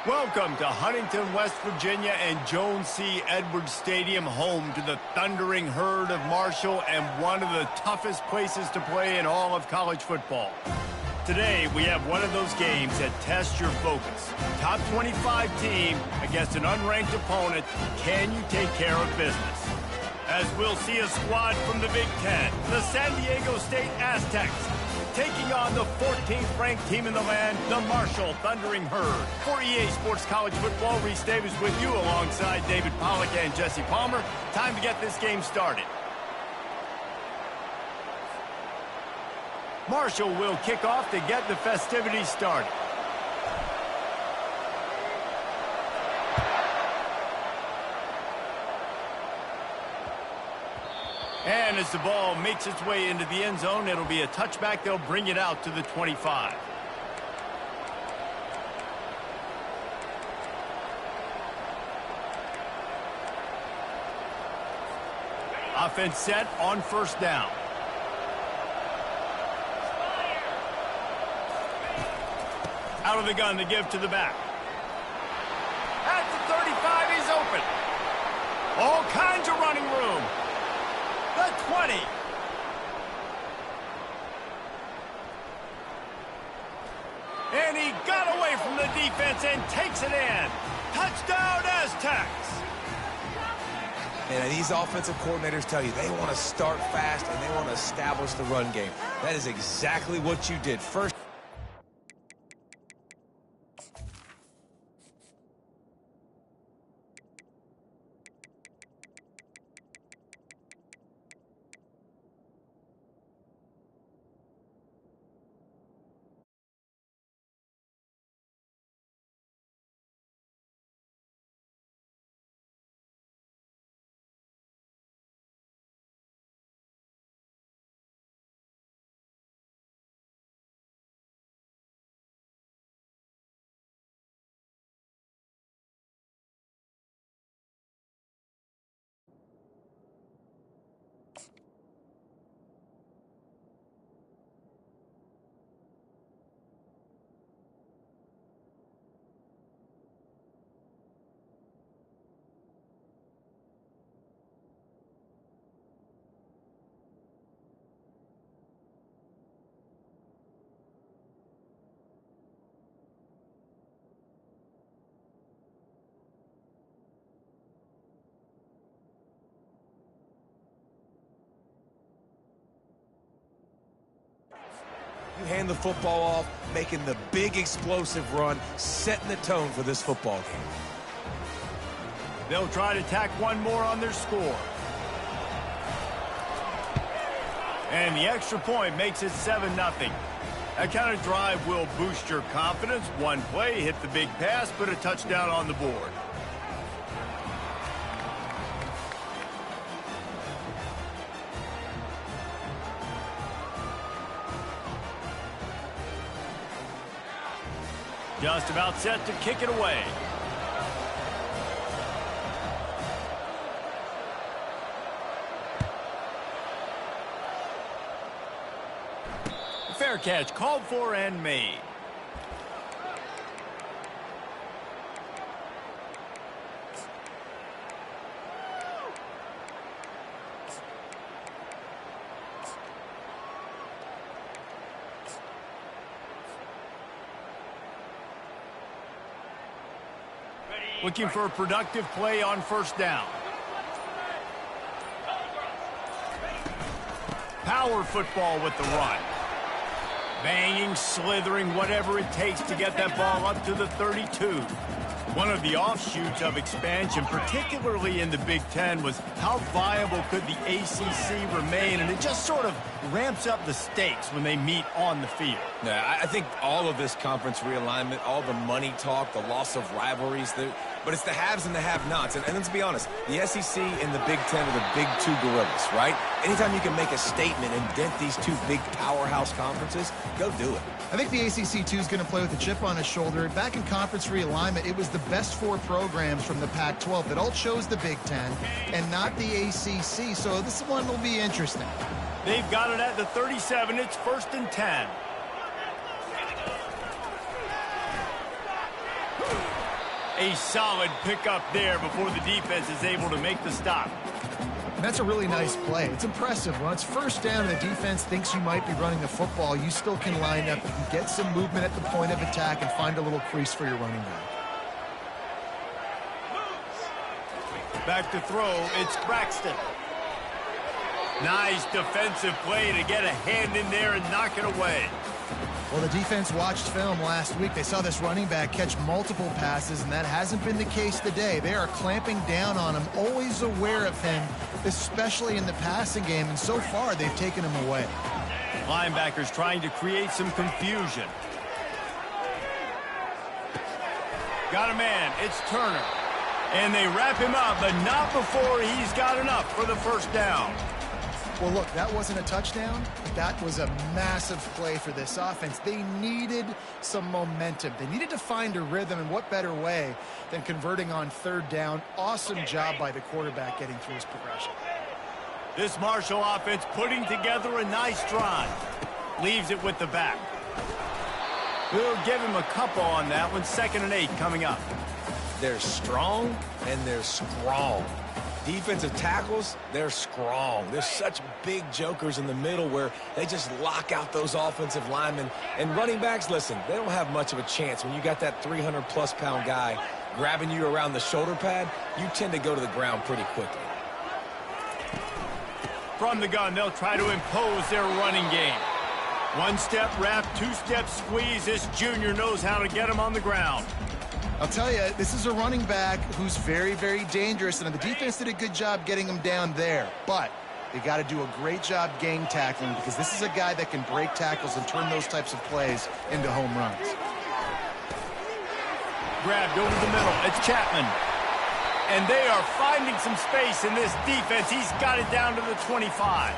Welcome to Huntington, West Virginia and Joan C. Edwards Stadium, home to the Thundering Herd of Marshall and one of the toughest places to play in all of college football. Today, we have one of those games that tests your focus. Top 25 team against an unranked opponent. Can you take care of business? As we'll see a squad from the Big Ten, the San Diego State Aztecs, taking on the 14th ranked team in the land, the Marshall Thundering Herd. For EA Sports College Football, Reese Davis with you alongside David Pollack and Jesse Palmer. Time to get this game started. Marshall will kick off to get the festivities started. And as the ball makes its way into the end zone, it'll be a touchback. They'll bring it out to the 25. Offense set on first down. Out of the gun to give to the back. At the 35, he's open. All kinds of running room. The 20. And he got away from the defense and takes it in. Touchdown, Aztecs. And these offensive coordinators tell you they want to start fast and they want to establish the run game. That is exactly what you did. First. You hand the football off, making the big explosive run, setting the tone for this football game. They'll try to tack one more on their score. And the extra point makes it 7-0. That kind of drive will boost your confidence. One play, hit the big pass, put a touchdown on the board. Just about set to kick it away. Fair catch called for and made. Looking for a productive play on first down. Power football with the run. Banging, slithering, whatever it takes to get that ball up to the 32. One of the offshoots of expansion, particularly in the Big Ten, was how viable could the ACC remain, and it just sort of ramps up the stakes when they meet on the field. Yeah, I think all of this conference realignment, all the money talk, the loss of rivalries, but it's the haves and the have-nots. And let's be honest, the SEC and the Big Ten are the big two gorillas, right? Anytime you can make a statement and dent these two big powerhouse conferences, go do it. I think the ACC, too, is going to play with a chip on his shoulder. Back in conference realignment, it was the best four programs from the Pac-12 that all chose the Big Ten and not the ACC, so this one will be interesting. They've got it at the 37. It's 1st and 10. A solid pickup there before the defense is able to make the stop. That's a really nice play. It's impressive. When it's first down and the defense thinks you might be running the football, you still can line up and get some movement at the point of attack and find a little crease for your running back. Back to throw, it's Braxton. Nice defensive play to get a hand in there and knock it away. Well, the defense watched film last week. They saw this running back catch multiple passes, and that hasn't been the case today. They are clamping down on him, always aware of him, especially in the passing game, and so far they've taken him away. Linebackers trying to create some confusion. Got a man, it's Turner. And they wrap him up, but not before he's got enough for the first down. Well, look, that wasn't a touchdown. That was a massive play for this offense. They needed some momentum. They needed to find a rhythm, and what better way than converting on third down. Awesome job by the quarterback getting through his progression. This Marshall offense putting together a nice drive. Leaves it with the back. We'll give him a couple on that one. 2nd and 8 coming up. They're strong and they're strong. Defensive tackles, they're strong. They're such big jokers in the middle where they just lock out those offensive linemen. And running backs, listen, they don't have much of a chance. When you got that 300-plus pound guy grabbing you around the shoulder pad, you tend to go to the ground pretty quickly. From the gun, they'll try to impose their running game. 1-step wrap, 2-step squeeze. This junior knows how to get him on the ground. I'll tell you, this is a running back who's very, very dangerous, and the defense did a good job getting him down there. But they got to do a great job gang tackling, because this is a guy that can break tackles and turn those types of plays into home runs. Grabbed over the middle. It's Chapman. And they are finding some space in this defense. He's got it down to the 25.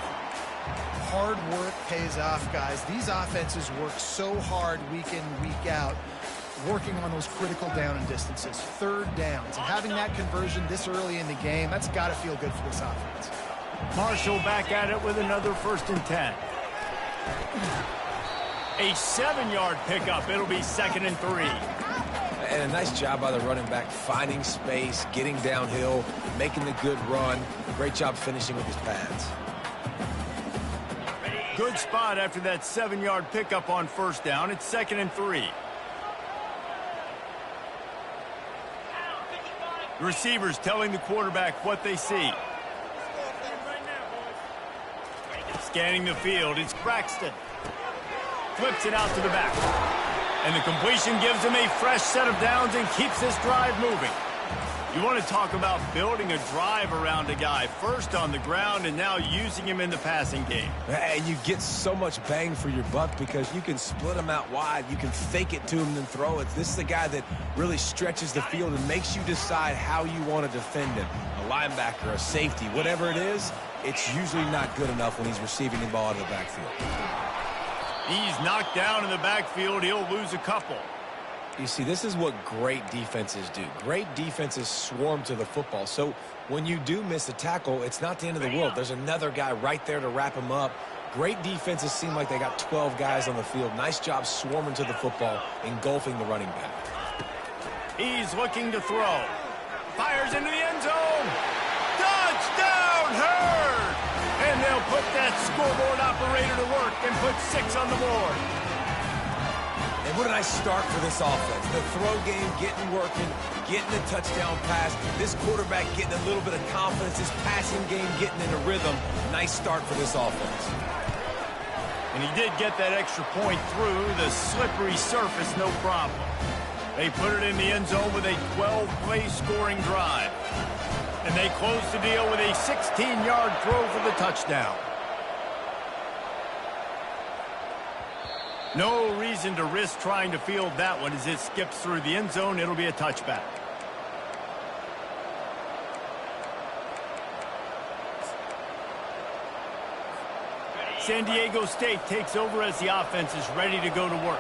Hard work pays off, guys. These offenses work so hard week in, week out, working on those critical down and distances, third downs. And having that conversion this early in the game, that's got to feel good for this offense. Marshall back at it with another 1st and 10. A 7-yard pickup. It'll be 2nd and 3. And a nice job by the running back, finding space, getting downhill, making the good run. Great job finishing with his pads. Good spot after that 7-yard pickup on 1st down. It's 2nd and 3. The receivers telling the quarterback what they see. Scanning the field, it's Braxton. Flips it out to the back. And the completion gives him a fresh set of downs and keeps this drive moving. You want to talk about building a drive around a guy. First on the ground and now using him in the passing game. And you get so much bang for your buck because you can split him out wide. You can fake it to him and then throw it. This is the guy that really stretches the field and makes you decide how you want to defend him. A linebacker, a safety, whatever it is, it's usually not good enough when he's receiving the ball out of the backfield. He's knocked down in the backfield. He'll lose a couple. You see, this is what great defenses do. Great defenses swarm to the football. So when you do miss a tackle, it's not the end of the world. There's another guy right there to wrap him up. Great defenses seem like they got 12 guys on the field. Nice job swarming to the football, engulfing the running back. He's looking to throw. Fires into the end zone. Touchdown, Hurd! And they'll put that scoreboard operator to work and put 6 on the board. And what a nice start for this offense. The throw game getting working, getting the touchdown pass. This quarterback getting a little bit of confidence. This passing game getting into rhythm. Nice start for this offense. And he did get that extra point through the slippery surface, no problem. They put it in the end zone with a 12-play scoring drive. And they close the deal with a 16-yard throw for the touchdown. No reason to risk trying to field that one as it skips through the end zone. It'll be a touchback. San Diego State takes over as the offense is ready to go to work.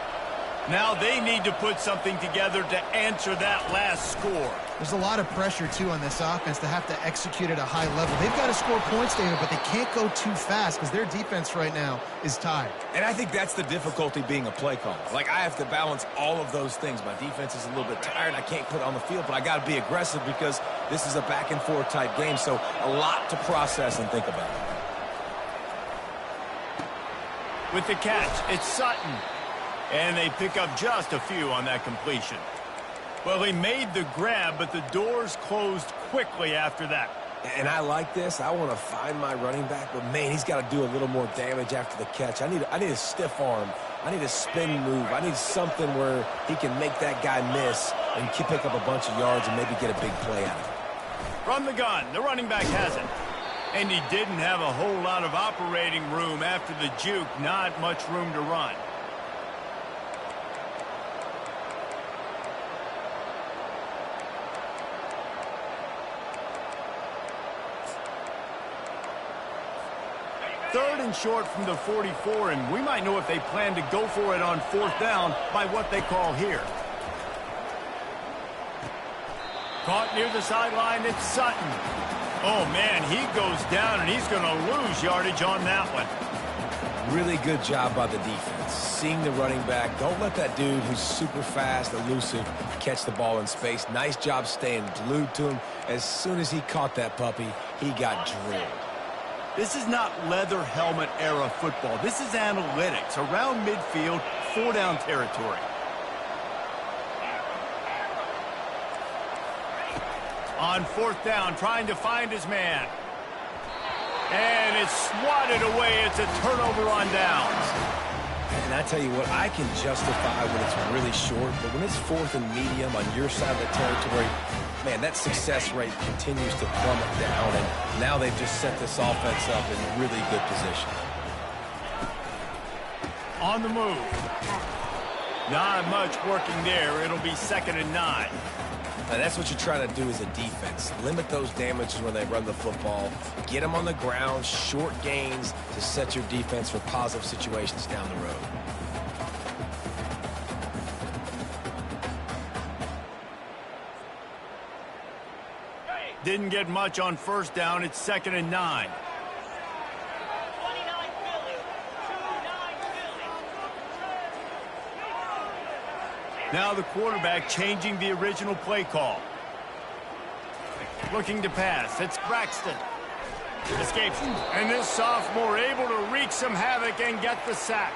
Now they need to put something together to answer that last score. There's a lot of pressure, too, on this offense to have to execute at a high level. They've got to score points, David, but they can't go too fast because their defense right now is tired. And I think that's the difficulty being a play caller. Like, I have to balance all of those things. My defense is a little bit tired. I can't put it on the field, but I got to be aggressive because this is a back-and-forth type game, so a lot to process and think about. With the catch, it's Sutton. And they pick up just a few on that completion. Well, he made the grab, but the doors closed quickly after that. And I like this. I want to find my running back, but, man, he's got to do a little more damage after the catch. I need a stiff arm. I need a spin move. I need something where he can make that guy miss and pick up a bunch of yards and maybe get a big play out of it. From the gun, the running back has it. And he didn't have a whole lot of operating room after the juke. Not much room to run. Third and short from the 44, and we might know if they plan to go for it on fourth down by what they call here. Caught near the sideline, it's Sutton. Oh, man, he goes down, and he's going to lose yardage on that one. Really good job by the defense. Seeing the running back. Don't let that dude who's super fast, elusive, catch the ball in space. Nice job staying glued to him. As soon as he caught that puppy, he got drilled. This is not leather helmet era football. This is analytics. Around midfield, 4-down territory. On fourth down, trying to find his man. And it's swatted away. It's a turnover on downs. And I tell you what, I can justify when it's really short, but when it's fourth and medium on your side of the territory, man, that success rate continues to plummet down, and now they've just set this offense up in really good position. On the move. Not much working there. It'll be 2nd and 9. And that's what you're trying to do as a defense. Limit those damages when they run the football. Get them on the ground, short gains to set your defense for positive situations down the road. Didn't get much on first down. It's 2nd and 9. Now the quarterback changing the original play call. Looking to pass. It's Braxton. Escapes. And this sophomore able to wreak some havoc and get the sack.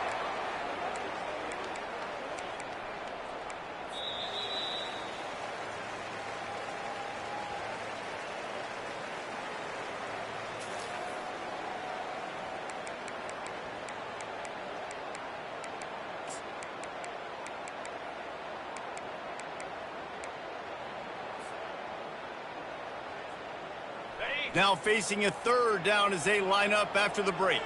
Now facing a third down as they line up after the break.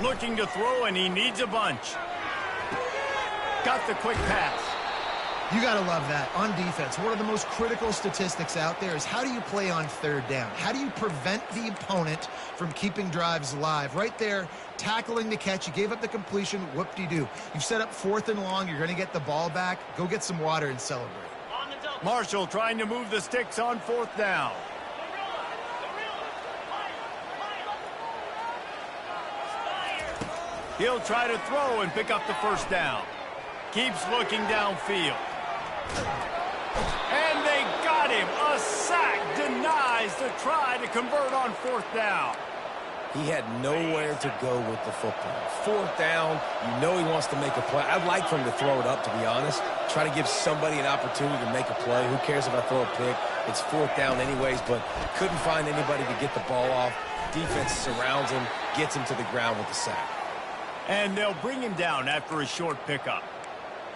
Looking to throw, and he needs a bunch. Got the quick pass. You got to love that. On defense, one of the most critical statistics out there is how do you play on third down? How do you prevent the opponent from keeping drives alive? Right there, tackling the catch. You gave up the completion. Whoop-de-doo. You've set up 4th and long. You're going to get the ball back. Go get some water and celebrate. Marshall trying to move the sticks on fourth down. He'll try to throw and pick up the first down. Keeps looking downfield. And they got him. A sack denies the try to convert on fourth down. He had nowhere to go with the football. Fourth down, you know he wants to make a play. I'd like for him to throw it up, to be honest. Try to give somebody an opportunity to make a play. Who cares if I throw a pick? It's fourth down anyways, but couldn't find anybody to get the ball off. Defense surrounds him, gets him to the ground with the sack. And they'll bring him down after a short pickup.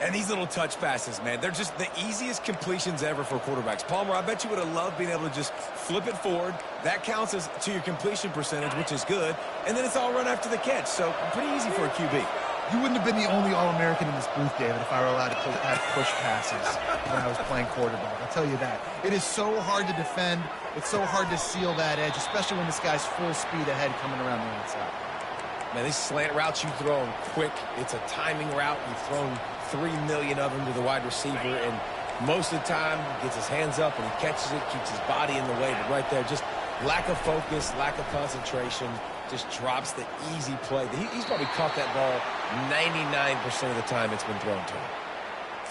And these little touch passes, man, they're just the easiest completions ever for quarterbacks. Palmer, I bet you would have loved being able to just flip it forward. That counts as to your completion percentage, which is good. And then it's all run after the catch. So pretty easy for a QB. You wouldn't have been the only All-American in this booth, David, if I were allowed to have push passes when I was playing quarterback. I'll tell you that. It is so hard to defend. It's so hard to seal that edge, especially when this guy's full speed ahead coming around the outside. Man, these slant routes you throw them quick. It's a timing route. You've thrown 3 million of them to the wide receiver, and most of the time he gets his hands up and he catches it, keeps his body in the way. But right there, just lack of focus, lack of concentration, just drops the easy play. He's probably caught that ball 99% of the time it's been thrown to him.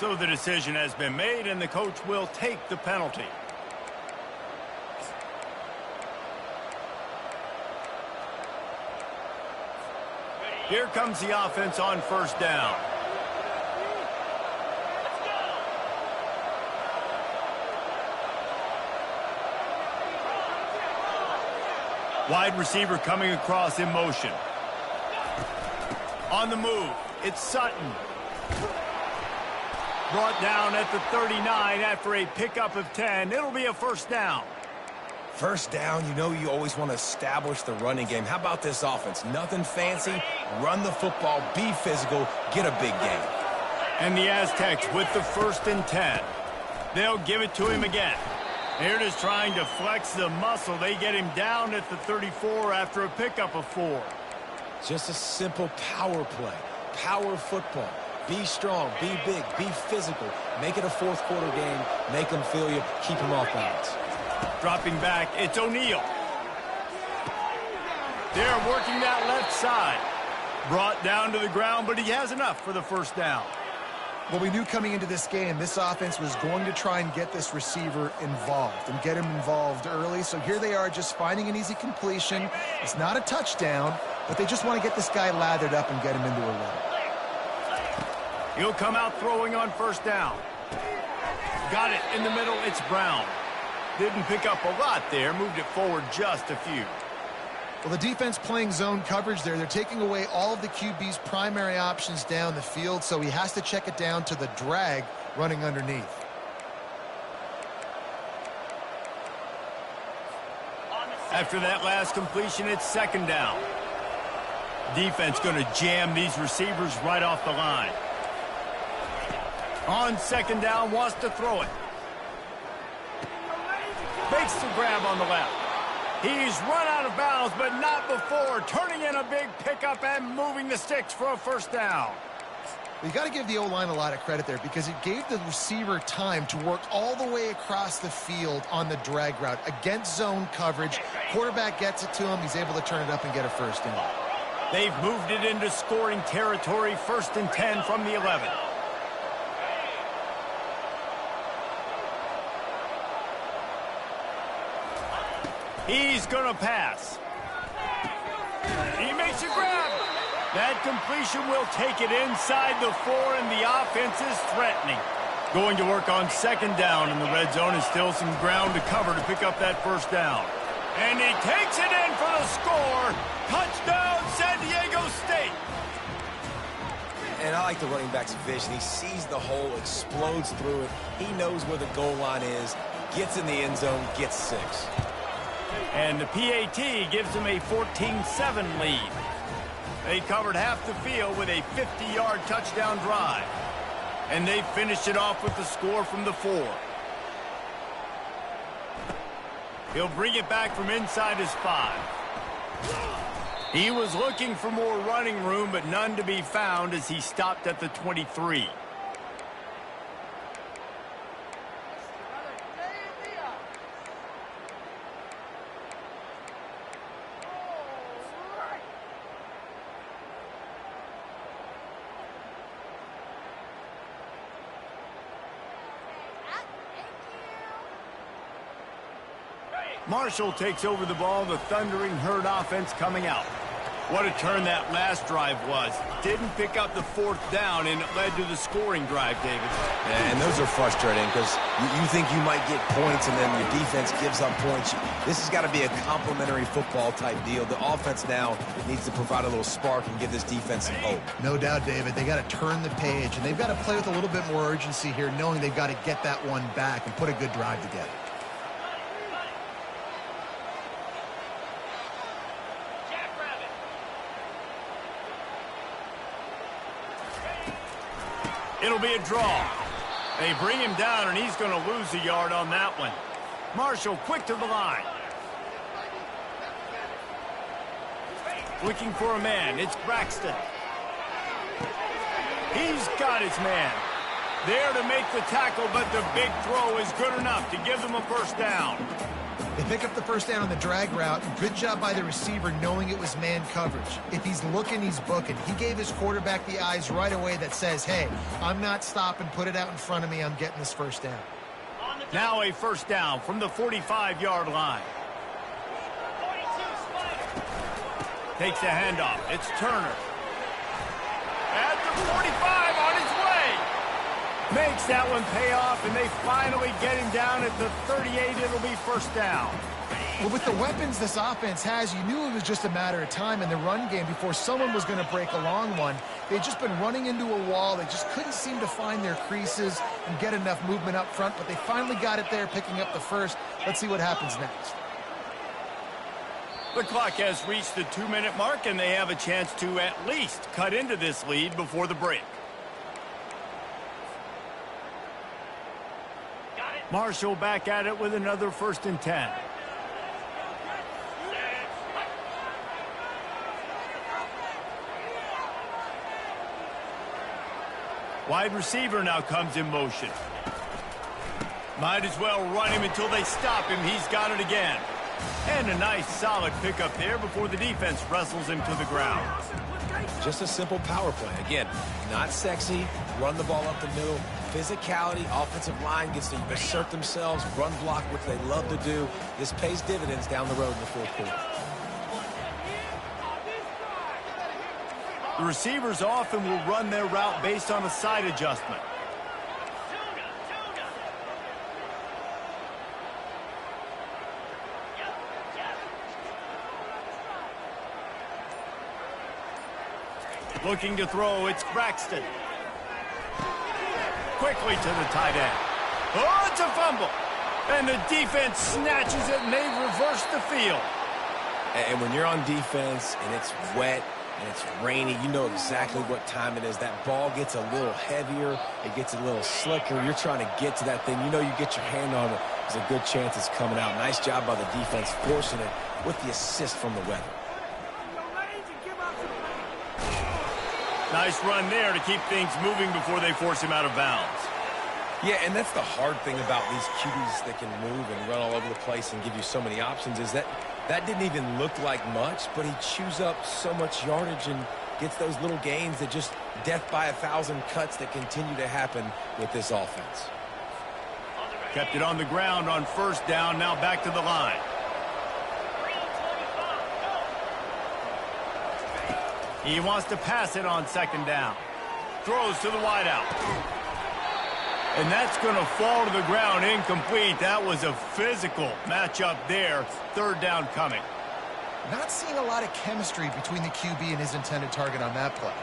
So the decision has been made, and the coach will take the penalty. Here comes the offense on first down. Wide receiver coming across in motion. On the move, it's Sutton. Brought down at the 39 after a pickup of 10. It'll be a first down. First down, you know you always want to establish the running game. How about this offense? Nothing fancy. Run the football, be physical, get a big gain. And the Aztecs with the 1st and 10. They'll give it to him again. They're just trying to flex the muscle. They get him down at the 34 after a pickup of 4. Just a simple power play. Power football. Be strong, be big, be physical. Make it a fourth-quarter game. Make them feel you. Keep them off balance. Dropping back, it's O'Neal. They're working that left side. Brought down to the ground, but he has enough for the first down. Well, we knew coming into this game, this offense was going to try and get this receiver involved and get him involved early. So here they are just finding an easy completion. It's not a touchdown, but they just want to get this guy lathered up and get him into a run. He'll come out throwing on first down. Got it in the middle, it's Brown. Didn't pick up a lot there, moved it forward just a few. Well, the defense playing zone coverage there. They're taking away all of the QB's primary options down the field, so he has to check it down to the drag running underneath. After that last completion, it's second down. Defense going to jam these receivers right off the line. On second down, wants to throw it. Makes the grab on the left. He's run out of bounds, but not before. Turning in a big pickup and moving the sticks for a first down. You got to give the O-line a lot of credit there because it gave the receiver time to work all the way across the field on the drag route against zone coverage. Quarterback gets it to him. He's able to turn it up and get a first down. They've moved it into scoring territory. 1st and 10 from the 11. He's going to pass. He makes a grab. That completion will take it inside the 4, and the offense is threatening. Going to work on second down in the red zone, and still some ground to cover to pick up that first down. And he takes it in for the score. Touchdown, San Diego State. And I like the running back's vision. He sees the hole, explodes through it. He knows where the goal line is, gets in the end zone, gets 6. And the PAT gives him a 14-7 lead. They covered half the field with a 50-yard touchdown drive. And they finished it off with the score from the 4. He'll bring it back from inside his 5. He was looking for more running room, but none to be found as he stopped at the 23. Marshall takes over the ball, the Thundering Herd offense coming out. What a turn that last drive was. Didn't pick up the 4th down, and it led to the scoring drive, David. And those are frustrating because you think you might get points, and then your defense gives up points. This has got to be a complimentary football type deal. The offense now needs to provide a little spark and give this defense some hope. No doubt, David. They got to turn the page, and they've got to play with a little bit more urgency here, knowing they've got to get that one back and put a good drive together. It'll be a draw. They bring him down, and he's going to lose a yard on that one. Marshall quick to the line. Looking for a man. It's Braxton. He's got his man. There to make the tackle, but the big throw is good enough to give them a first down. They pick up the first down on the drag route. Good job by the receiver knowing it was man coverage. If he's looking, he's booking. He gave his quarterback the eyes right away that says, hey, I'm not stopping. Put it out in front of me. I'm getting this first down. Now a first down from the 45-yard line. Takes the handoff. It's Turner. At the 45 on his way. Makes that one pay off, and they finally get him down at the 38. It'll be first down. Well, with the weapons this offense has, you knew it was just a matter of time in the run game before someone was going to break a long one. They'd just been running into a wall. They just couldn't seem to find their creases and get enough movement up front, but they finally got it there, picking up the first. Let's see what happens next. The clock has reached the 2-minute mark, and they have a chance to at least cut into this lead before the break. Marshall back at it with another 1st and 10. Wide receiver now comes in motion. Might as well run him until they stop him. He's got it again. And a nice solid pickup there before the defense wrestles him to the ground. Just a simple power play. Again, not sexy, run the ball up the middle. Physicality, offensive line gets to assert themselves, run block, which they love to do. This pays dividends down the road in the 4th quarter. The receivers often will run their route based on a side adjustment. Looking to throw, it's Braxton. Quickly to the tight end. Oh, it's a fumble. And the defense snatches it, and they've reversed the field. And when you're on defense and it's wet and it's rainy, you know exactly what time it is. That ball gets a little heavier. It gets a little slicker. You're trying to get to that thing. You know you get your hand on it. There's a good chance it's coming out. Nice job by the defense forcing it with the assist from the weather. Nice run there to keep things moving before they force him out of bounds. Yeah, and that's the hard thing about these QBs that can move and run all over the place and give you so many options is that didn't even look like much, but he chews up so much yardage and gets those little gains that just death by 1,000 cuts that continue to happen with this offense. Kept it on the ground on first down, now back to the line. He wants to pass it on 2nd down. Throws to the wideout. And that's going to fall to the ground incomplete. That was a physical matchup there. 3rd down coming. Not seeing a lot of chemistry between the QB and his intended target on that play.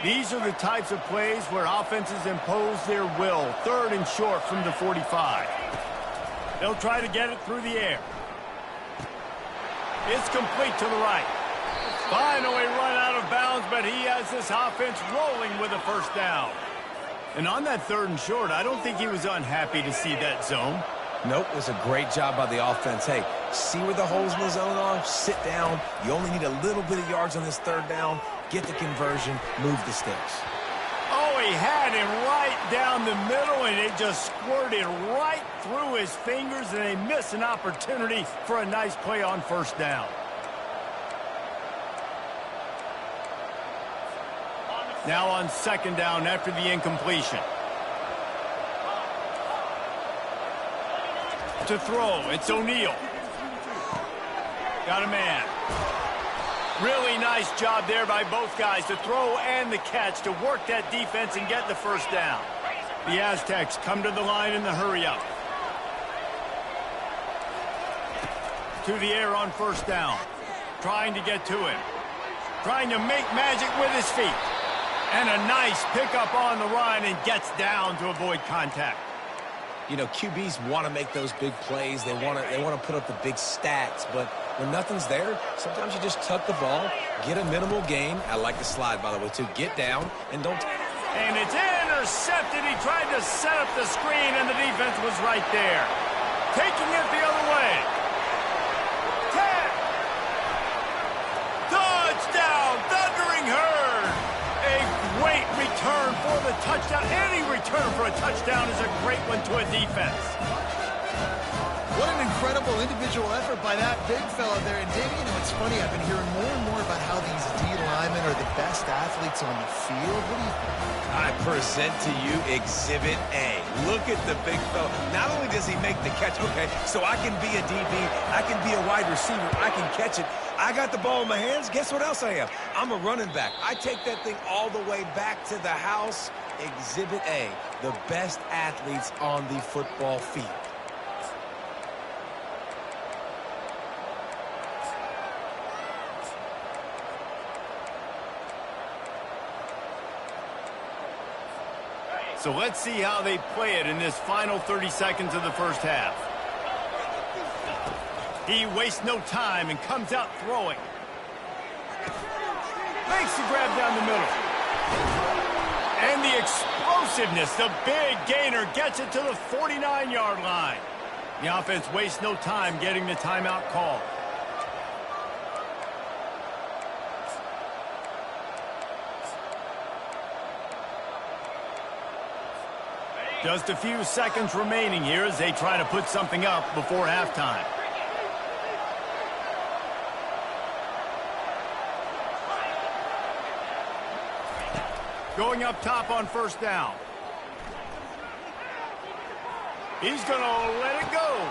These are the types of plays where offenses impose their will. 3rd and short from the 45. They'll try to get it through the air. It's complete to the right. Finally run out of bounds, but he has this offense rolling with a first down. And on that 3rd and short, I don't think he was unhappy to see that zone. Nope, it was a great job by the offense. Hey, see where the holes in the zone are? Sit down. You only need a little bit of yards on this 3rd down. Get the conversion, move the sticks. Oh, he had him right down the middle, and it just squirted right through his fingers, and they miss an opportunity for a nice play on first down. Now on 2nd down after the incompletion. To throw, it's O'Neal. Got a man. Really nice job there by both guys to throw and the catch to work that defense and get the first down. The Aztecs come to the line in the hurry-up. To the air on first down. Trying to get to him. Trying to make magic with his feet. And a nice pickup on the run and gets down to avoid contact. You know, QBs want to make those big plays. They want to put up the big stats, but when nothing's there, sometimes you just tuck the ball, get a minimal gain. I like the slide, by the way, too. Get down and don't. And it's intercepted. He tried to set up the screen, and the defense was right there. taking it the other way. 10. Touchdown, Thundering Herd. A great return for the touchdown. Any return for a touchdown is a great one to a defense. What an incredible individual effort by that big fella there. And, Davey, you know, it's funny. I've been hearing more and more about how these D linemen are the best athletes on the field. What do you think? I present to you Exhibit A. Look at the big fella. Not only does he make the catch, okay, so I can be a DB, I can be a wide receiver, I can catch it. I got the ball in my hands. Guess what else I am? I'm a running back. I take that thing all the way back to the house. Exhibit A, the best athletes on the football field. So let's see how they play it in this final 30 seconds of the first half. He wastes no time and comes out throwing. Makes the grab down the middle. And the explosiveness, the big gainer gets it to the 49-yard line. The offense wastes no time getting the timeout call. Just a few seconds remaining here as they try to put something up before halftime. Going up top on first down. He's going to let it go.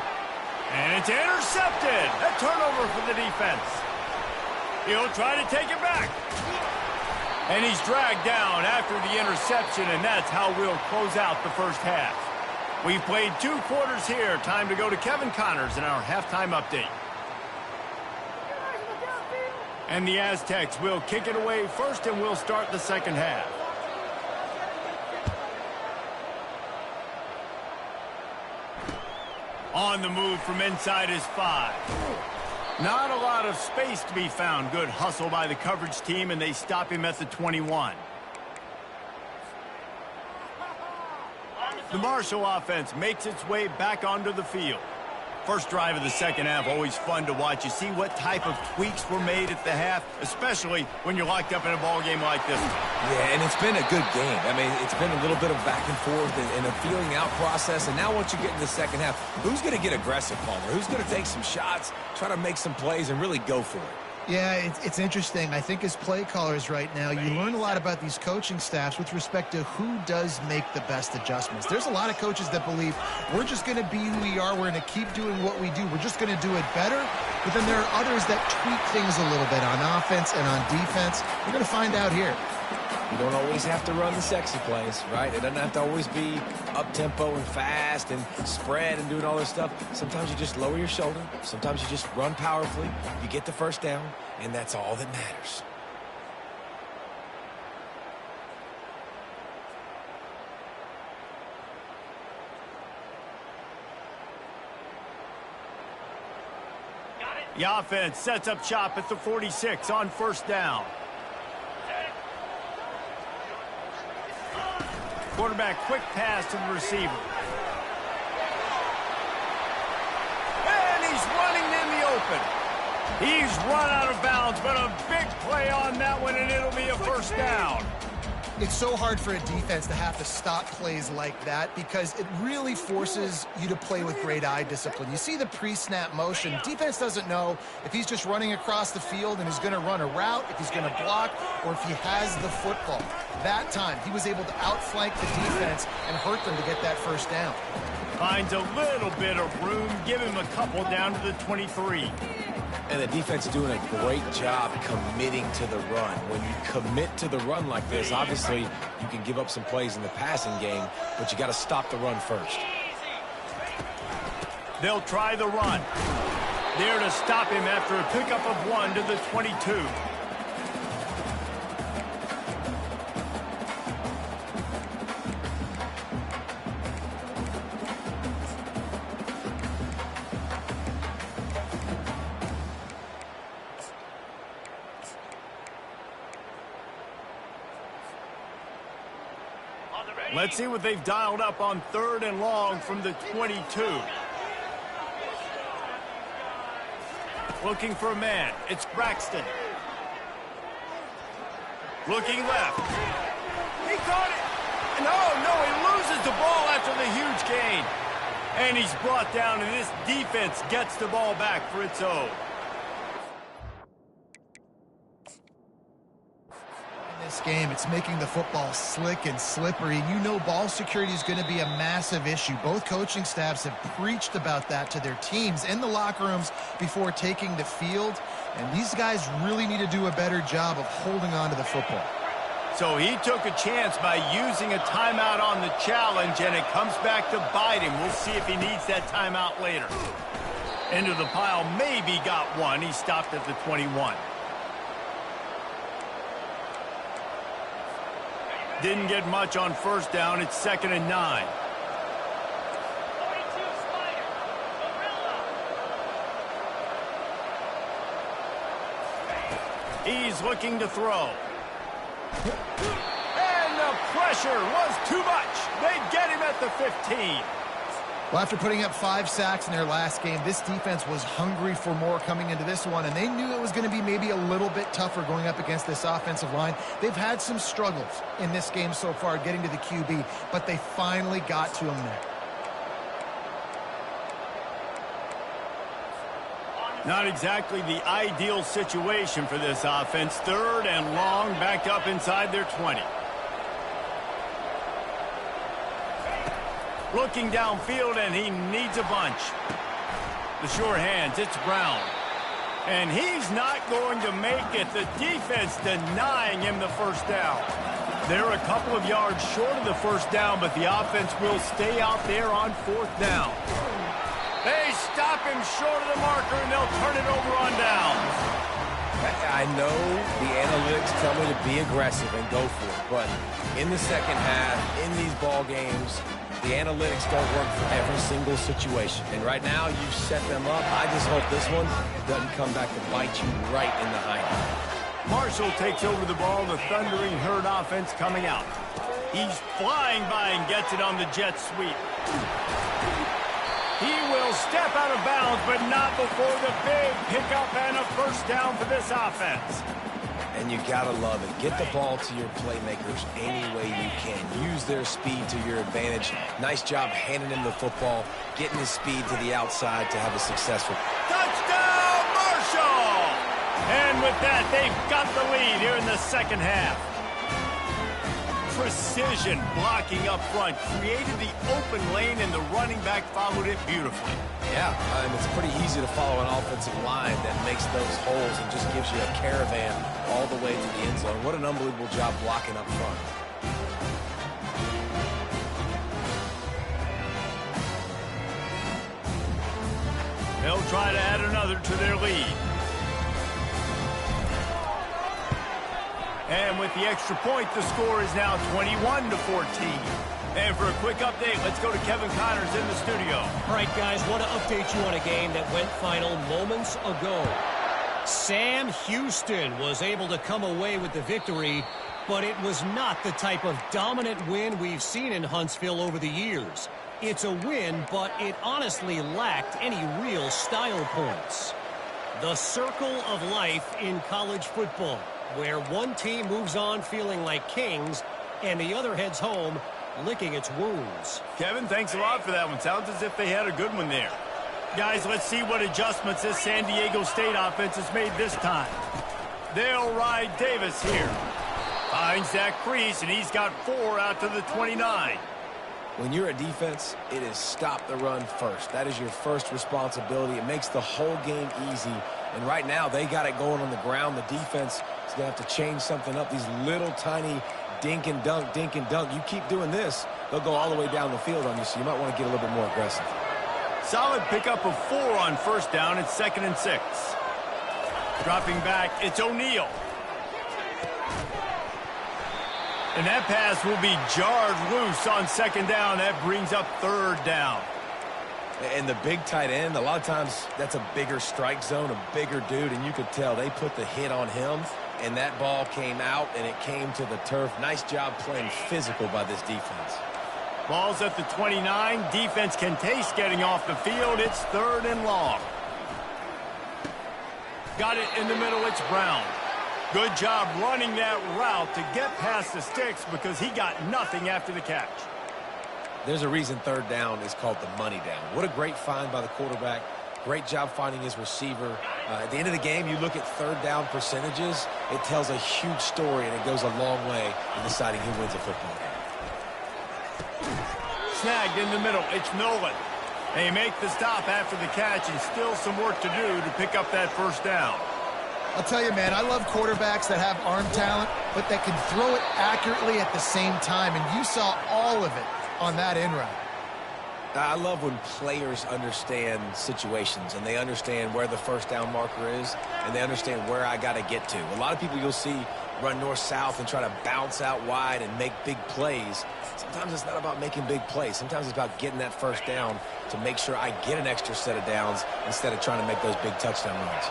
And it's intercepted. A turnover for the defense. He'll try to take it back. And he's dragged down after the interception, and that's how we'll close out the first half. We've played 2 quarters here. Time to go to Kevin Connors in our halftime update. And the Aztecs will kick it away first, and we'll start the second half. On the move from inside his 5. Not a lot of space to be found. Good hustle by the coverage team, and they stop him at the 21. The Marshall offense makes its way back onto the field. First drive of the second half, always fun to watch. You see what type of tweaks were made at the half, especially when you're locked up in a ball game like this one. Yeah, and it's been a good game. I mean, it's been a little bit of back and forth and a feeling out process. And now once you get in the second half, who's going to get aggressive, Palmer? Who's going to take some shots, try to make some plays, and really go for it? Yeah, it's interesting. I think as play callers right now, you learn a lot about these coaching staffs with respect to who does make the best adjustments. There's a lot of coaches that believe we're just going to be who we are. We're going to keep doing what we do. We're just going to do it better. But then there are others that tweak things a little bit on offense and on defense. We're going to find out here. You don't always have to run the sexy plays, right? It doesn't have to always be up-tempo and fast and spread and doing all this stuff. Sometimes you just lower your shoulder. Sometimes you just run powerfully. You get the first down, and that's all that matters. The offense sets up shop at the 46 on first down. Quarterback quick pass to the receiver. And he's running in the open. He's run out of bounds, but a big play on that one, and it'll be a first down. It's so hard for a defense to have to stop plays like that because it really forces you to play with great eye discipline. You see the pre-snap motion. Defense doesn't know if he's just running across the field and is going to run a route, if he's going to block, or if he has the football. That time, he was able to outflank the defense and hurt them to get that first down. Finds a little bit of room. Give him a couple down to the 23. And the defense doing a great job committing to the run. When you commit to the run like this, obviously you can give up some plays in the passing game, but you got to stop the run first. They'll try the run. There to stop him after a pickup of 1 to the 22. Let's see what they've dialed up on 3rd and long from the 22. Looking for a man. It's Braxton. Looking left. He caught it. No, he loses the ball after the huge gain. And he's brought down, and this defense gets the ball back for its own. In this game, it's making the football slick and slippery. You know ball security is going to be a massive issue. Both coaching staffs have preached about that to their teams in the locker rooms before taking the field. And these guys really need to do a better job of holding on to the football. So he took a chance by using a timeout on the challenge, and it comes back to bite him. We'll see if he needs that timeout later. Into the pile, maybe got one. He stopped at the 21. Didn't get much on first down. It's 2nd and 9. He's looking to throw. And the pressure was too much. They get him at the 15. Well, after putting up 5 sacks in their last game, this defense was hungry for more coming into this one, and they knew it was going to be maybe a little bit tougher going up against this offensive line. They've had some struggles in this game so far getting to the QB, but they finally got to him there. Not exactly the ideal situation for this offense. 3rd and long, backed up inside their 20. Looking downfield, and he needs a bunch. The sure hands, it's Brown. And he's not going to make it. The defense denying him the first down. They're a couple of yards short of the first down, but the offense will stay out there on 4th down. They stop him short of the marker, and they'll turn it over on downs. I know the analytics tell me to be aggressive and go for it, but in the second half, in these ball games, the analytics don't work for every single situation. And right now, you've set them up. I just hope this one doesn't come back to bite you right in the hind. Marshall takes over the ball. The Thundering Herd offense coming out. He's flying by and gets it on the jet sweep. He will step out of bounds, but not before the big pickup and a first down for this offense. And you gotta love it. Get the ball to your playmakers any way you can. Use their speed to your advantage. Nice job handing him the football, getting his speed to the outside to have a successful touchdown, Marshall! And with that, they've got the lead here in the second half. Precision blocking up front created the open lane, and the running back followed it beautifully. Yeah, it's pretty easy to follow an offensive line that makes those holes and just gives you a caravan all the way to the end zone. What an unbelievable job blocking up front. They'll try to add another to their lead. And with the extra point, the score is now 21-14. And for a quick update, let's go to Kevin Connors in the studio. All right, guys, want to update you on a game that went final moments ago. Sam Houston was able to come away with the victory, but it was not the type of dominant win we've seen in Huntsville over the years. It's a win, but it honestly lacked any real style points. The circle of life in college football, where one team moves on feeling like kings and the other heads home licking its wounds. Kevin, thanks a lot for that one. Sounds as if they had a good one there. Guys, let's see what adjustments this San Diego State offense has made this time. They'll ride Davis here. Finds that crease, and he's got 4 out to the 29. When you're a defense, it is stop the run first. That is your first responsibility. It makes the whole game easy. And right now, they got it going on the ground. The defense is going to have to change something up. These little tiny dink and dunk, dink and dunk. You keep doing this, they'll go all the way down the field on you, so you might want to get a little bit more aggressive. Solid pickup of 4 on first down. It's 2nd and 6. Dropping back, it's O'Neal. And that pass will be jarred loose on 2nd down. That brings up 3rd down. And the big tight end, a lot of times that's a bigger strike zone, a bigger dude, and you could tell they put the hit on him, and that ball came out, and it came to the turf. Nice job playing physical by this defense. Ball's at the 29. Defense can taste getting off the field. It's 3rd and long. Got it in the middle. It's Brown. Good job running that route to get past the sticks because he got nothing after the catch. There's a reason third down is called the money down. What a great find by the quarterback. Great job finding his receiver. At the end of the game, you look at third down percentages. It tells a huge story, and it goes a long way in deciding who wins a football game. Snagged in the middle. It's Nolan. They make the stop after the catch, and still some work to do to pick up that first down. I'll tell you, man, I love quarterbacks that have arm talent, but that can throw it accurately at the same time, and you saw all of it on that in route. I love when players understand situations and they understand where the first down marker is and they understand where I got to get to. A lot of people you'll see run north-south and try to bounce out wide and make big plays. Sometimes it's not about making big plays. Sometimes it's about getting that first down to make sure I get an extra set of downs instead of trying to make those big touchdown runs.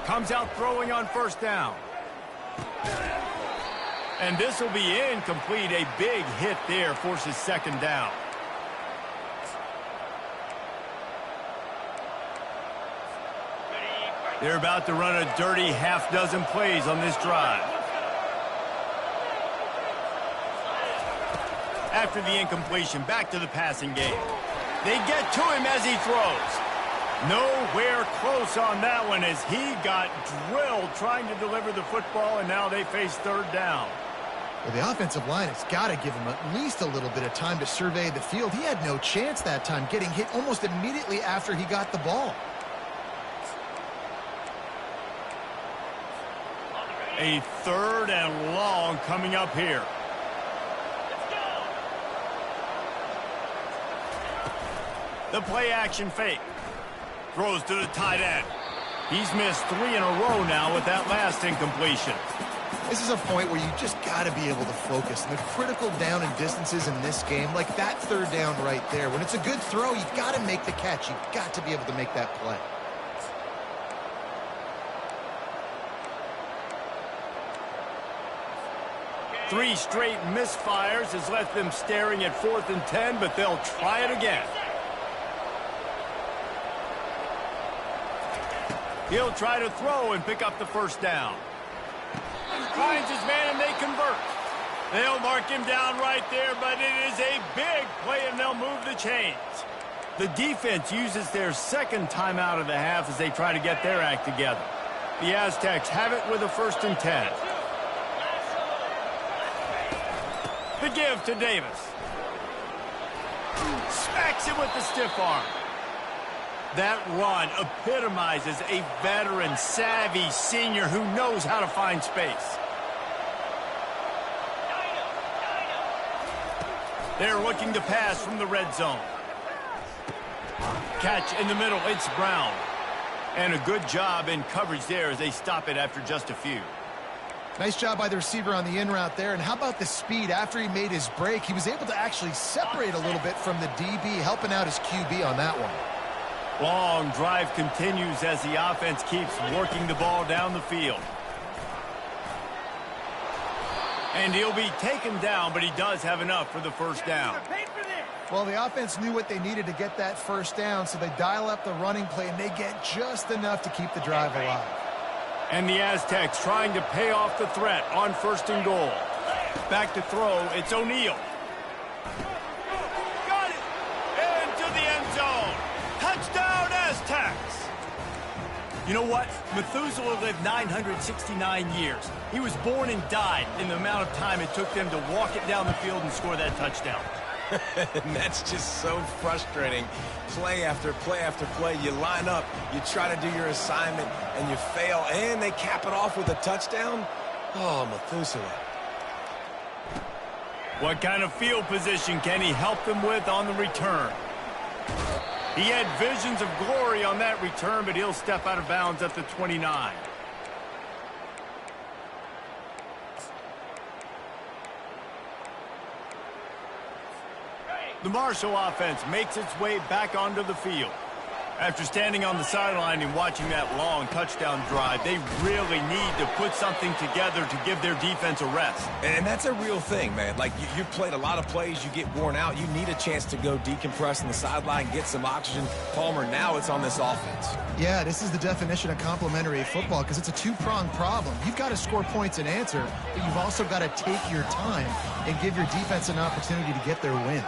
Comes out throwing on first down. And this will be incomplete. A big hit there forces second down. They're about to run a dirty half-dozen plays on this drive. After the incompletion, back to the passing game. They get to him as he throws. Nowhere close on that one as he got drilled trying to deliver the football, and now they face third down. Well, the offensive line has got to give him at least a little bit of time to survey the field. He had no chance that time, getting hit almost immediately after he got the ball. A third and long coming up here. The play action fake. Throws to the tight end. He's missed 3 in a row now with that last incompletion. This is a point where you just got to be able to focus. And the critical down and distances in this game, like that third down right there, when it's a good throw, you got to make the catch. You've got to be able to make that play. Three straight misfires has left them staring at 4th and 10, but they'll try it again. He'll try to throw and pick up the first down. Finds his man and they convert. They'll mark him down right there, but it is a big play and they'll move the chains. The defense uses their second timeout of the half as they try to get their act together. The Aztecs have it with a 1st and 10. The give to Davis. Smacks him with the stiff arm. That run epitomizes a veteran, savvy senior who knows how to find space. They're looking to pass from the red zone. Catch in the middle, it's Brown. And a good job in coverage there as they stop it after just a few. Nice job by the receiver on the in route there. And how about the speed after he made his break? He was able to actually separate a little bit from the DB, helping out his QB on that one. Long drive continues as the offense keeps working the ball down the field. And he'll be taken down, but he does have enough for the first down. Well, the offense knew what they needed to get that first down, so they dial up the running play, and they get just enough to keep the drive alive. And the Aztecs trying to pay off the threat on 1st and goal. Back to throw, it's O'Neal. Got it! Into the end zone. Touchdown, Aztecs! You know what? Methuselah lived 969 years. He was born and died in the amount of time it took them to walk it down the field and score that touchdown. And that's just so frustrating. Play after play after play. You line up, you try to do your assignment, and you fail, and they cap it off with a touchdown? Oh, Methuselah. What kind of field position can he help them with on the return? He had visions of glory on that return, but he'll step out of bounds at the 29. The Marshall offense makes its way back onto the field. After standing on the sideline and watching that long touchdown drive, they really need to put something together to give their defense a rest. And that's a real thing, man. Like, you played a lot of plays, you get worn out, you need a chance to go decompress on the sideline, get some oxygen. Palmer, now it's on this offense. Yeah, this is the definition of complementary football because it's a two-pronged problem. You've got to score points and answer, but you've also got to take your time and give your defense an opportunity to get their win.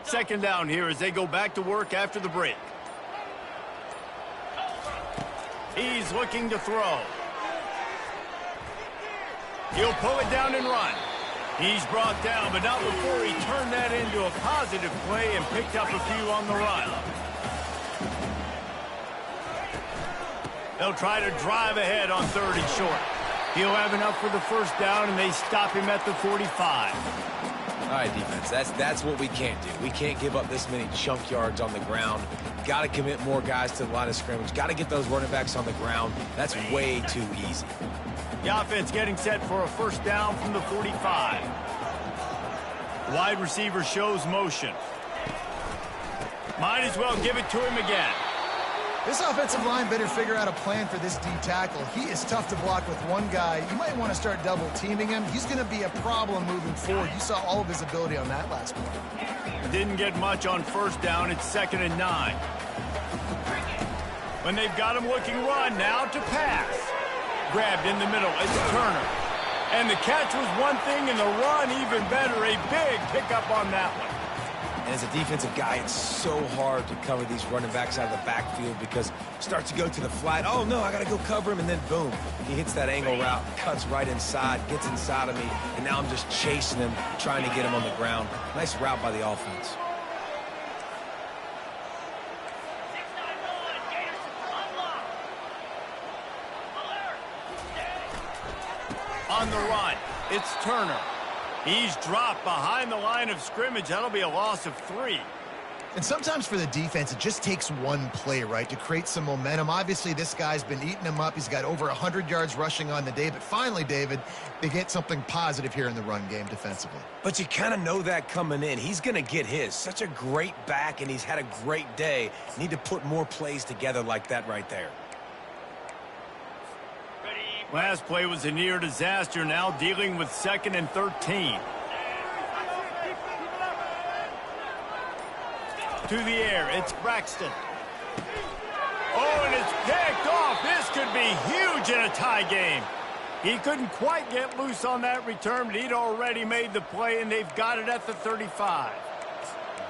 Second down here as they go back to work after the break. He's looking to throw. He'll pull it down and run. He's brought down, but not before he turned that into a positive play and picked up a few on the run. They'll try to drive ahead on 3rd and short. He'll have enough for the first down, and they stop him at the 45. All right, defense, that's what we can't do. We can't give up this many chunk yards on the ground. Got to commit more guys to the line of scrimmage. Got to get those running backs on the ground. That's way too easy. The offense getting set for a first down from the 45. Wide receiver shows motion. Might as well give it to him again. This offensive line better figure out a plan for this D tackle. He is tough to block with one guy. You might want to start double teaming him. He's going to be a problem moving forward. You saw all of his ability on that last play. Didn't get much on first down. It's 2nd and 9. When they've got him looking run, now to pass. Grabbed in the middle. It's Turner. And the catch was one thing, and the run even better. A big pickup on that one. And as a defensive guy, it's so hard to cover these running backs out of the backfield because starts to go to the flat. Oh, no, I got to go cover him, and then boom. He hits that angle route, cuts right inside, gets inside of me, and now I'm just chasing him, trying to get him on the ground. Nice route by the offense. On the run, it's Turner. He's dropped behind the line of scrimmage. That'll be a loss of 3. And sometimes for the defense, it just takes one play, right, to create some momentum. Obviously, this guy's been eating him up. He's got over 100 yards rushing on the day. But finally, David, they get something positive here in the run game defensively. But you kind of know that coming in. He's going to get his. Such a great back, and he's had a great day. Need to put more plays together like that right there. Last play was a near disaster, now dealing with 2nd and 13. To the air, it's Braxton. Oh, and it's picked off. This could be huge in a tie game. He couldn't quite get loose on that return, but he'd already made the play, and they've got it at the 35.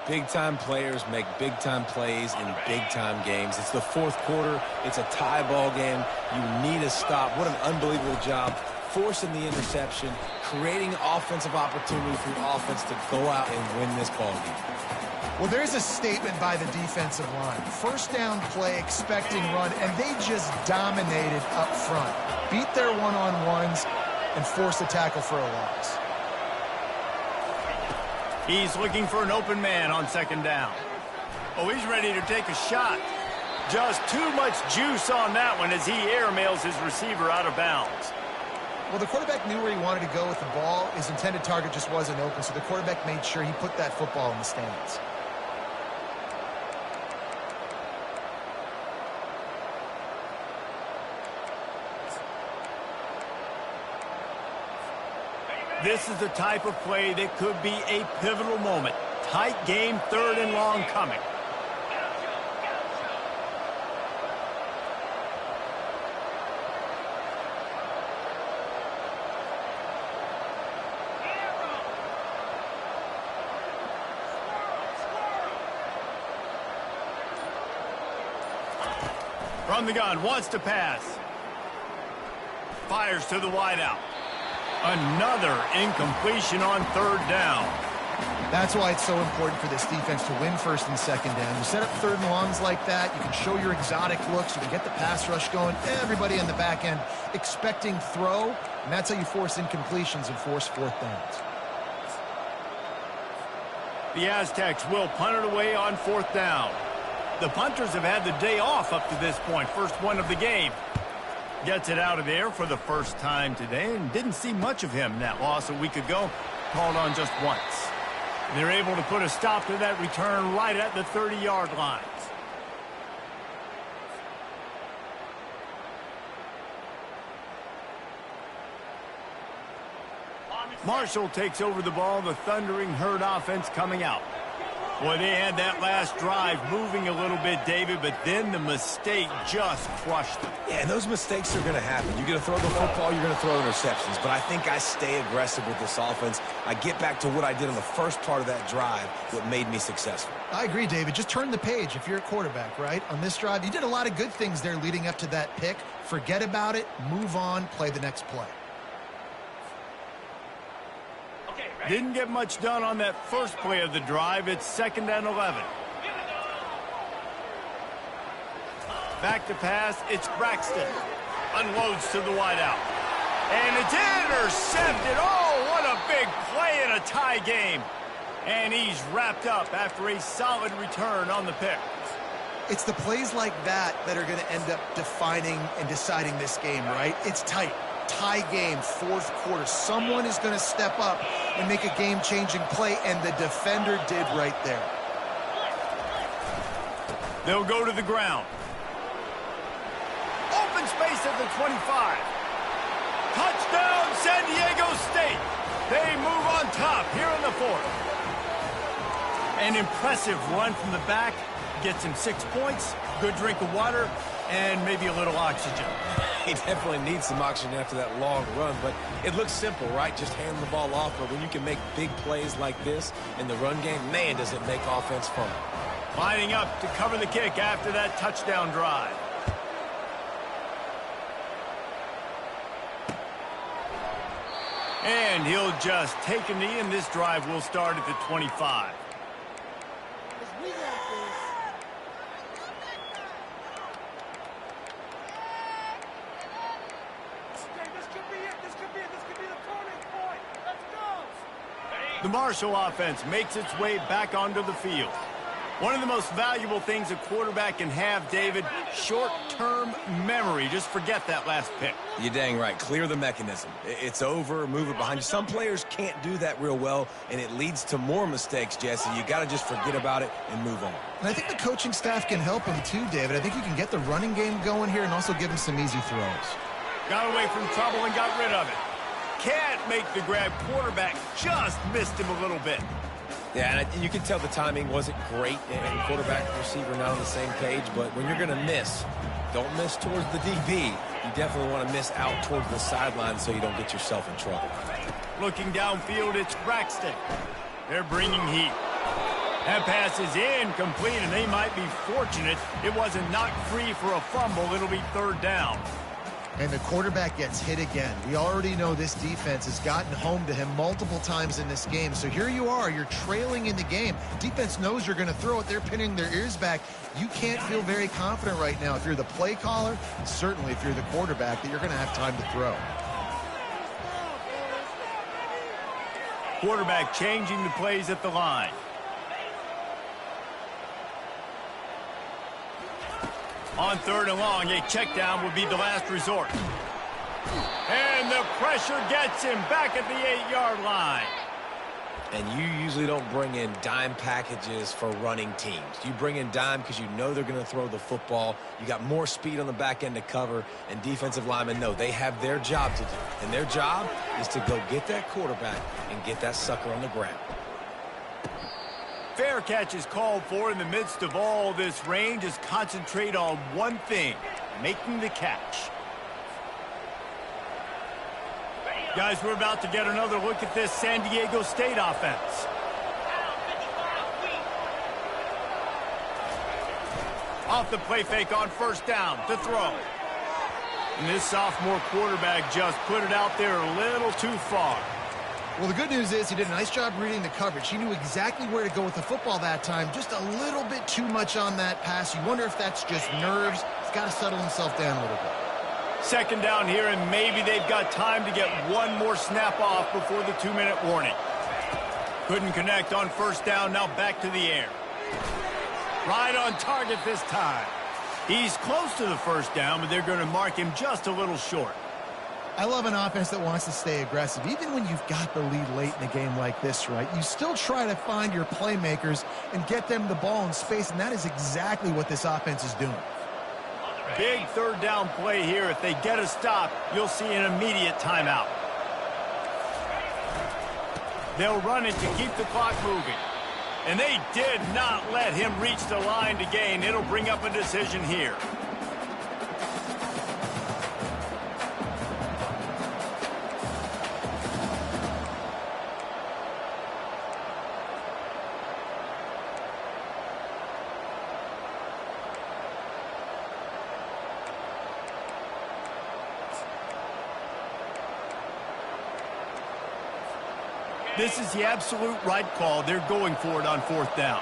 Big-time players make big-time plays in big-time games. It's the 4th quarter. It's a tie ball game. You need a stop. What an unbelievable job forcing the interception, creating offensive opportunity for the offense to go out and win this ball game. Well, there's a statement by the defensive line. First down play, expecting run, and they just dominated up front. Beat their one-on-ones and forced a tackle for a loss. He's looking for an open man on 2nd down. Oh, he's ready to take a shot. Just too much juice on that one as he airmails his receiver out of bounds. Well, the quarterback knew where he wanted to go with the ball. His intended target just wasn't open, so the quarterback made sure he put that football in the stands. This is the type of play that could be a pivotal moment. Tight game, 3rd and long coming. From the gun, wants to pass. Fires to the wideout. Another incompletion on 3rd down. That's why it's so important for this defense to win first and second down. You set up third and longs like that, you can show your exotic looks, you can get the pass rush going, everybody on the back end expecting throw, and that's how you force incompletions and force fourth downs. The Aztecs will punt it away on fourth down. The punters have had the day off up to this point, first one of the game. Gets it out of there for the first time today, and didn't see much of him in that loss a week ago. Called on just once. They're able to put a stop to that return right at the 30-yard line. Marshall takes over the ball, the Thundering Herd offense coming out. Boy, they had that last drive moving a little bit, David, but then the mistake just crushed them. Yeah, and those mistakes are going to happen. You're going to throw the football, you're going to throw interceptions. But I think I stay aggressive with this offense. I get back to what I did on the first part of that drive, what made me successful. I agree, David. Just turn the page if you're a quarterback, right? On this drive, you did a lot of good things there leading up to that pick. Forget about it, move on, play the next play. Didn't get much done on that first play of the drive. It's 2nd and 11. Back to pass. It's Braxton. Unloads to the wideout. And it's intercepted. Oh, what a big play in a tie game. And he's wrapped up after a solid return on the pick. It's the plays like that that are going to end up defining and deciding this game, right? It's tight. Tie game, fourth quarter. Someone is going to step up and make a game-changing play, and the defender did right there. They'll go to the ground. Open space at the 25. Touchdown, San Diego State. They move on top here in the fourth. An impressive run from the back. Gets him 6 points, good drink of water, and maybe a little oxygen. He definitely needs some oxygen after that long run, but it looks simple, right? Just hand the ball off, but when you can make big plays like this in the run game, man, does it make offense fun. Lining up to cover the kick after that touchdown drive. And he'll just take a knee, and this drive will start at the 25. The Marshall offense makes its way back onto the field. One of the most valuable things a quarterback can have, David, short-term memory. Just forget that last pick. You're dang right. Clear the mechanism. It's over, move it behind you. Some players can't do that real well, and it leads to more mistakes, Jesse. You got to just forget about it and move on. And I think the coaching staff can help him too, David. I think you can get the running game going here and also give him some easy throws. Got away from trouble and got rid of it. Can't make the grab. Quarterback just missed him a little bit. Yeah, and you can tell the timing wasn't great, and quarterback and receiver not on the same page, but when you're going to miss, don't miss towards the DB. You definitely want to miss out towards the sideline so you don't get yourself in trouble. Looking downfield, it's Braxton. They're bringing heat. That pass is incomplete, and they might be fortunate it wasn't knocked free for a fumble. It'll be 3rd down. And the quarterback gets hit again. We already know this defense has gotten home to him multiple times in this game. So here you are, you're trailing in the game. Defense knows you're going to throw it. They're pinning their ears back. You can't feel very confident right now if you're the play caller, and certainly if you're the quarterback, that you're going to have time to throw. Quarterback changing the plays at the line. On 3rd and long, a check down would be the last resort. And the pressure gets him back at the 8-yard line. And you usually don't bring in dime packages for running teams. You bring in dime because you know they're going to throw the football. You got more speed on the back end to cover, and defensive linemen know they have their job to do. And their job is to go get that quarterback and get that sucker on the ground. Fair catch is called for in the midst of all this rain. Just concentrate on one thing, making the catch. Guys, we're about to get another look at this San Diego State offense. Off the play fake on 1st down to throw. And this sophomore quarterback just put it out there a little too far. Well, the good news is he did a nice job reading the coverage. He knew exactly where to go with the football that time. Just a little bit too much on that pass. You wonder if that's just nerves. He's got to settle himself down a little bit. Second down here, and maybe they've got time to get one more snap off before the 2-minute warning. Couldn't connect on first down. Now back to the air. Right on target this time. He's close to the first down, but they're going to mark him just a little short. I love an offense that wants to stay aggressive. Even when you've got the lead late in a game like this, right, you still try to find your playmakers and get them the ball in space, and that is exactly what this offense is doing. Big third down play here. If they get a stop, you'll see an immediate timeout. They'll run it to keep the clock moving. And they did not let him reach the line to gain. It'll bring up a decision here. This is the absolute right call. They're going for it on fourth down.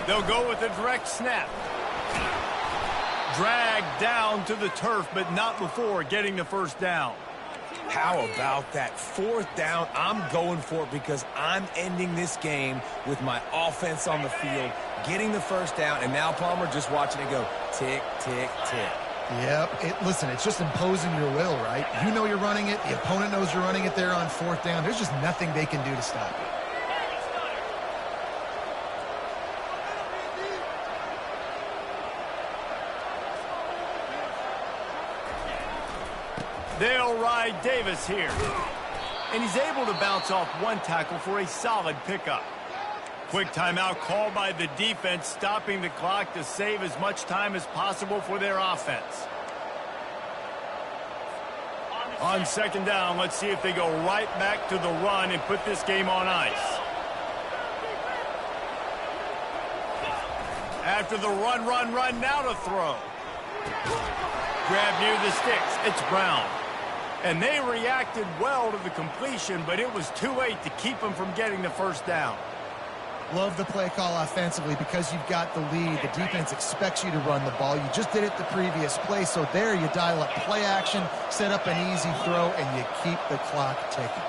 They'll go with a direct snap. Dragged down to the turf, but not before getting the first down. How about that? Fourth down, I'm going for it because I'm ending this game with my offense on the field, getting the first down, and now Palmer just watching it go tick, tick, tick. Yep. Listen, it's just imposing your will, right? You know you're running it. The opponent knows you're running it there on fourth down. There's just nothing they can do to stop it. They'll ride Davis here. And he's able to bounce off one tackle for a solid pickup. Quick timeout called by the defense, stopping the clock to save as much time as possible for their offense. On second down, let's see if they go right back to the run and put this game on ice. After the run, now to throw. Grab near the sticks. It's Brown. And they reacted well to the completion, but it was too late to keep them from getting the first down. Love the play call offensively because you've got the lead. The defense expects you to run the ball. You just did it the previous play, so there you dial up play action, set up an easy throw, and you keep the clock ticking.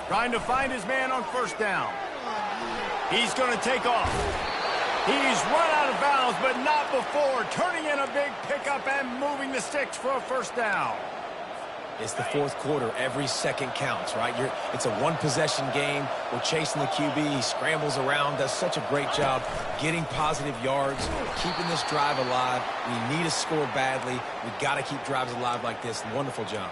Trying to find his man on first down. He's going to take off. He's run out of bounds, but not before turning in a big pickup and moving the sticks for a first down. It's the fourth quarter. Every second counts, right? It's a one-possession game. We're chasing the QB. He scrambles around, does such a great job getting positive yards, keeping this drive alive. We need a score badly. We've got to keep drives alive like this. Wonderful job.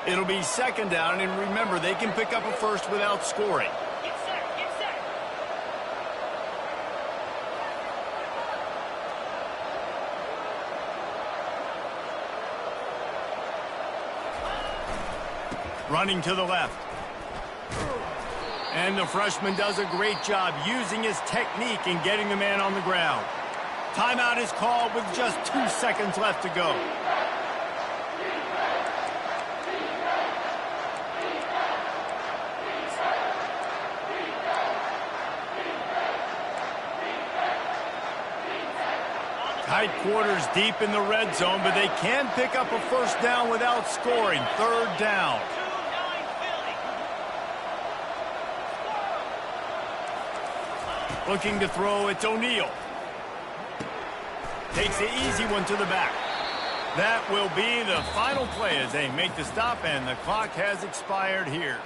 It'll be second down, and remember, they can pick up a first without scoring. Get set, get set. Running to the left. And the freshman does a great job using his technique and getting the man on the ground. Timeout is called with just 2 seconds left to go. Tight quarters deep in the red zone, but they can pick up a first down without scoring. Third down. Looking to throw, it's O'Neal. Takes the easy one to the back. That will be the final play as they make the stop, and the clock has expired here.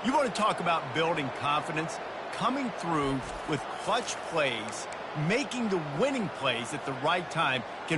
You want to talk about building confidence? Coming through with clutch plays, making the winning plays at the right time can